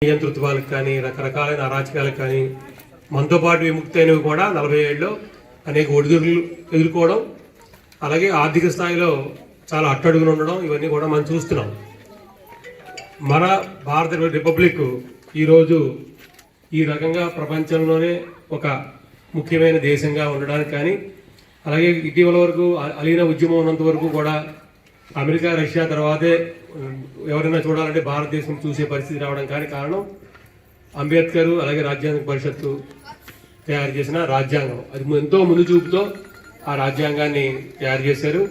నియంతృత్వాలకు కానీ రకరకాలైన అరాచకాలకు కానీ మనతో పాటు విముక్తి అయినవి కూడా 40 ఏళ్ళలో అనేక ఒడిదుడుకులు ఎదుర్కోవడం, అలాగే ఆర్థిక స్థాయిలో చాలా అట్టడుగులు ఉండడం, ఇవన్నీ కూడా మనం చూస్తున్నాం. మన భారత రిపబ్లిక్ ఈరోజు ఈ రకంగా ప్రపంచంలోనే ఒక ముఖ్యమైన దేశంగా ఉండడానికి కానీ, అలాగే ఇటీవల వరకు అలీన ఉద్యమం ఉన్నంత వరకు కూడా అమెరికా రష్యా తర్వాతే ఎవరైనా చూడాలంటే భారతదేశం చూసే పరిస్థితి రావడం కానీ కారణం అంబేద్కర్ అలాగే రాజ్యాంగ పరిషత్తు తయారు చేసిన రాజ్యాంగం. అది ఎంతో ముందు చూపుతో ఆ రాజ్యాంగాన్ని తయారు చేశారు.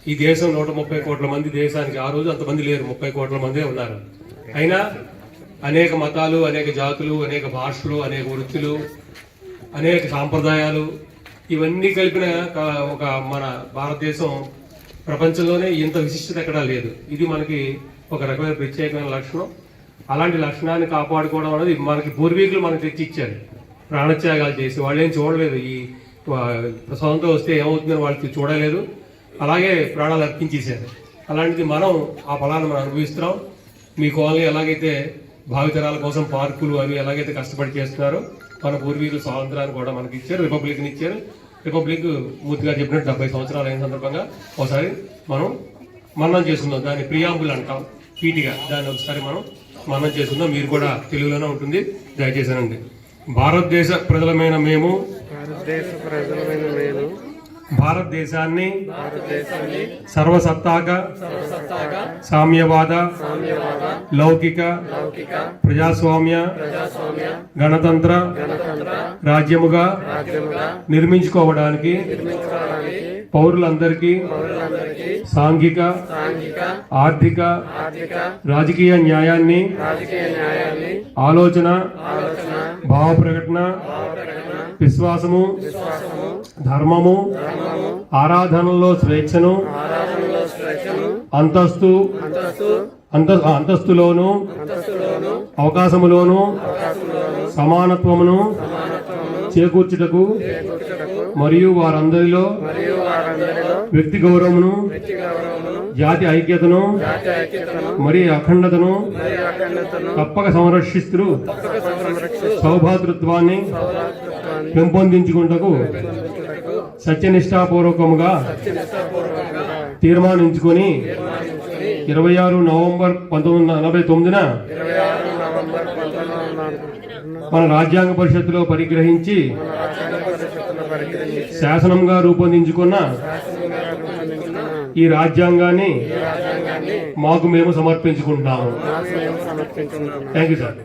ఈ దేశం 130 కోట్ల మంది దేశానికి, ఆ రోజు అంతమంది లేరు, 30 కోట్ల మందే ఉన్నారు. అయినా అనేక మతాలు, అనేక జాతులు, అనేక భాషలు, అనేక వృత్తులు, అనేక సాంప్రదాయాలు ఇవన్నీ కలిపిన ఒక మన భారతదేశం ప్రపంచంలోనే ఇంత విశిష్టత ఎక్కడా లేదు. ఇది మనకి ఒక రకమైన ప్రత్యేకమైన లక్షణం. అలాంటి లక్షణాన్ని కాపాడుకోవడం అనేది మనకి పూర్వీకులు మనకు తెచ్చిచ్చారు, ప్రాణత్యాగాలు చేసి. వాళ్ళు ఏం చూడలేదు, ఈ స్వతంత్రం వస్తే ఏమవుతుందని వాళ్ళు చూడలేదు, అలాగే ప్రాణాలు అర్పించేశారు. అలాంటిది మనం ఆ ఫలాన్ని మనం అనుభవిస్తున్నాం. మీ కాలనీ ఎలాగైతే భావితరాల కోసం పార్కులు అవి ఎలాగైతే కష్టపడి చేస్తున్నారో, మన పూర్వీకులు స్వాతంత్రాన్ని కూడా మనకి ఇచ్చారు, రిపబ్లిక్ని ఇచ్చారు. రిపబ్లిక్ మూర్తిగా చెప్పినట్టు 70 సంవత్సరాలు అయిన సందర్భంగా ఒకసారి మనం మననం చేసుకుందాం. దాన్ని ప్రియాంబుల్ అంటాం, పీటిగా దాన్ని ఒకసారి మనం మననం చేసుకుందాం. మీరు కూడా తెలుగులోనే ఉంటుంది, దయచేసానండి. భారతదేశ ప్రజలమైన మేము భారతదేశాన్ని సర్వసత్తాక సామ్యవాద లౌకిక ప్రజాస్వామ్య గణతంత్ర రాజ్యముగా నిర్మించుకోవడానికి పౌరులందరికీ సాంఘిక ఆర్థిక రాజకీయ న్యాయాన్ని ఆలోచన భావ ప్రకటన విశ్వాసము ధర్మము ఆరాధనలో స్వేచ్ఛను అంతస్తులోను అవకాశములోను సమానత్వమును చేకూర్చుటకు మరియు వారందరిలో వ్యక్తి గౌరవమును జాతి ఐక్యతను మరియు అఖండతను తప్పక సంరక్షిస్తూ సౌభాతృత్వాన్ని పెంపొందించుకుంటకు సత్యనిష్టాపూర్వకముగా తీర్మానించుకొని 26 నవంబర్ 1949న మన రాజ్యాంగ పరిషత్తులో పరిగ్రహించి శాసనంగా రూపొందించుకున్న ఈ రాజ్యాంగాన్ని మాకు మేము సమర్పించుకుంటాము. Thank you sir.